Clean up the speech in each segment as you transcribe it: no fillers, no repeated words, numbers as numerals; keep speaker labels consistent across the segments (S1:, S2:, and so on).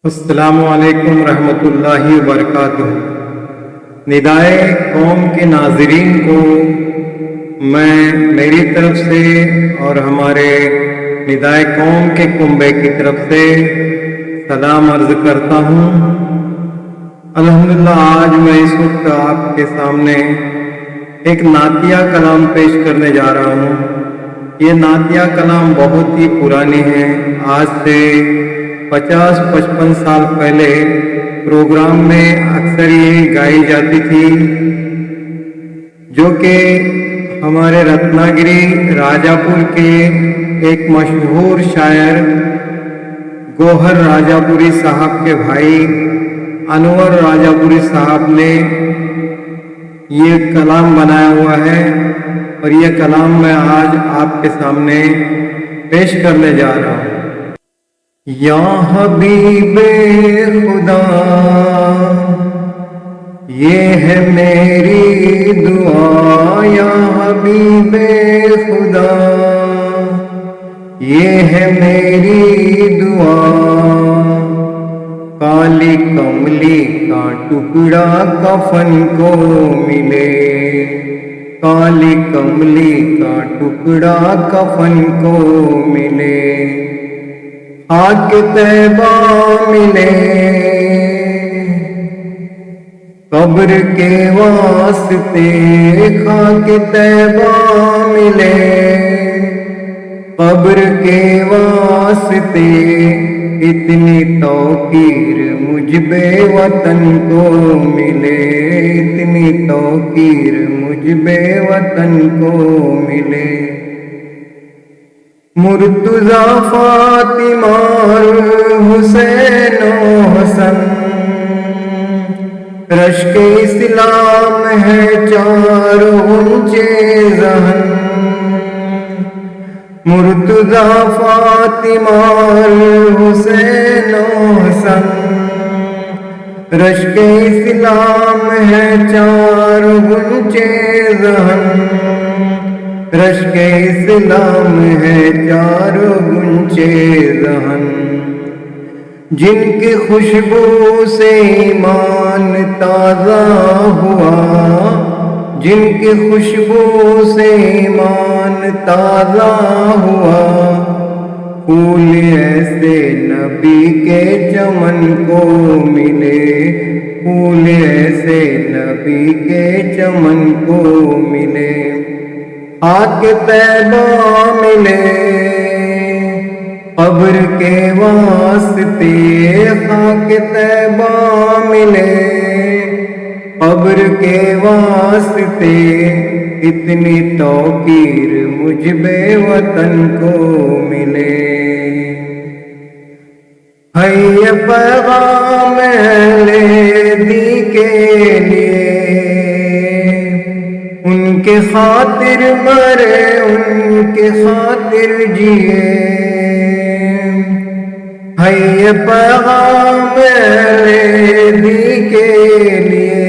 S1: السلام علیکم ورحمۃ اللہ وبرکاتہ۔ ندائے قوم کے ناظرین کو میں میری طرف سے اور ہمارے ندائے قوم کے کنبے کی طرف سے سلام عرض کرتا ہوں۔ الحمدللہ آج میں اس وقت آپ کے سامنے ایک نعتیہ کلام پیش کرنے جا رہا ہوں۔ یہ نعتیہ کلام بہت ہی پرانی ہے، آج سے 50-55 سال پہلے پروگرام میں اکثر یہ گائی جاتی تھی، جو کہ ہمارے رتنا گری راجا پور کے ایک مشہور شاعر گوہر راجا پوری صاحب کے بھائی انور راجا پوری صاحب نے یہ کلام بنایا ہوا ہے، اور یہ کلام میں آج آپ کے سامنے پیش کرنے جا رہا ہوں۔ یا حبیب خدا یہ ہے میری دعا، یا حبیب خدا یہ ہے میری دعا، کالی کملی کا ٹکڑا کفن کو ملے، کالی کملی کا ٹکڑا کفن کو ملے، خاک طیبہ ملے، قبر کے واسطے خاک طیبہ ملے، قبر کے واسطے اتنی توقیر مجھ بے وطن کو ملے، اتنی توقیر مجھ بے وطن کو ملے، مرتضیٰ فاطمہ حسین و حسن رشک اسلام ہے چاروں اونچے ذہن، مرتضیٰ فاطمہ حسین و حسن رشک اسلام ہے چاروں اونچے ذہن، رشک اسلام ہے چاروں گنچے ذہن، جن کی خوشبو سے ایمان تازہ ہوا، جن کی خوشبو سے ایمان تازہ ہوا، پھول ایسے نبی کے چمن کو ملے، پھول ایسے نبی کے چمن کو ملے، خاک طیبہ ملے، قبر کے واسطے خاک طیبہ ملے، قبر کے واسطے اتنی توقیر مجھ بے وطن کو ملے، ہے یہ پیغام اہل دی کے لیے، ان کے خاطر مرے ان کے خاطر جیے، ہے یہ پیغام اہل دی کے لیے،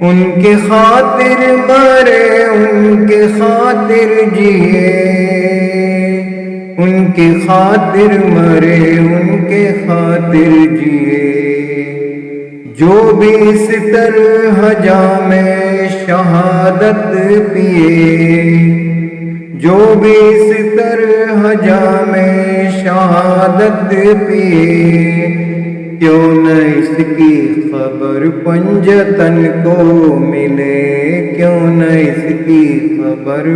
S1: ان کے خاطر مرے ان کے خاطر جیے، ان کے خاطر مرے ان کے خاطر جیے، جو بھی اس طرح جام شہادت پیے، جو بھی اس طرح جام شہادت پیے، کیوں نہ اس کی خبر پنجتن کو ملے، کیوں نہ اس کی خبر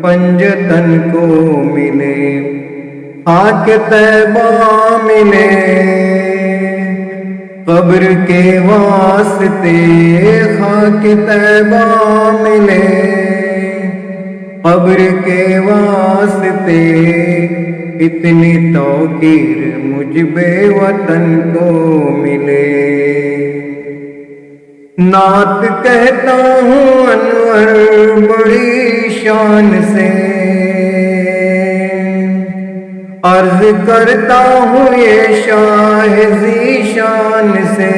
S1: پنجتن کو ملے، خاک طیبہ ملے، قبر کے واسطے خاک طیبہ ملے، قبر کے واسطے اتنی توقیر مجھ بے وطن کو ملے، نعت کہتا ہوں انور بڑی شان سے، عرض کرتا ہوں یہ شاہ ذیشان سے،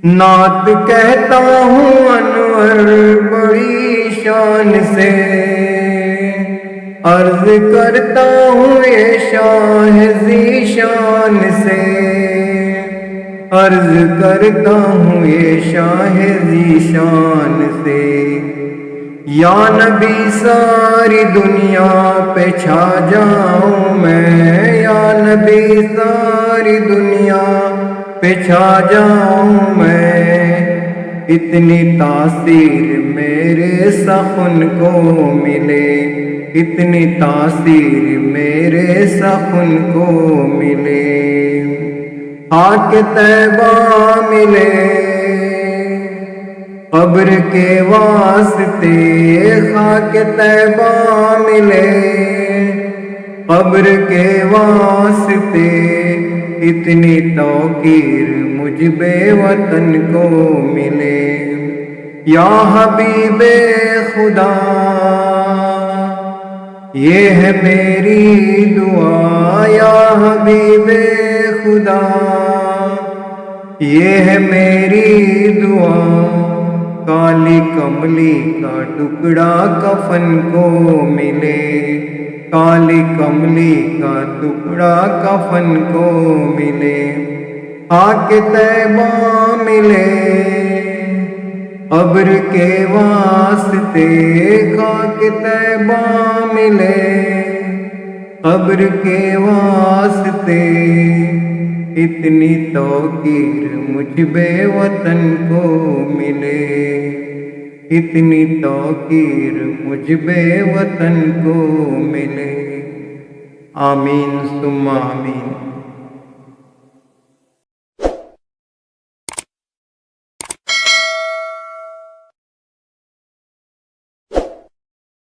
S1: نعت کہتا ہوں انور بڑی شان سے، عرض کرتا ہوں یہ شاہ ذی شان سے، عرض کرتا ہوں یہ شاہ ذی شان سے، یا نبی ساری دنیا پہ چھا جاؤں میں، یا نبی ساری دنیا پہ چھا جاؤں میں، اتنی تاثیر میرے سخن کو ملے، اتنی تاثیر میرے سخن کو ملے، خاک طیبہ ملے قبر کے واسطے، خاک طیبہ ملے قبر کے واسطے، اتنی توقیر مجھ بے وطن کو ملے، یا حبیب خدا یہ ہے میری دعا، یا حبیب خدا یہ ہے میری دعا، کالی کملی کا ٹکڑا کفن کو ملے، کالی کملی کا ٹکڑا کفن کو ملے، خاک طیبہ ملے قبر کے واسطے، خاک طیبہ ملے قبر کے واسطے، اتنی توقیر مجھ بے وطن کو ملے، اتنی توقیر مجھ بے وطن کو ملے، آمین ثم آمین۔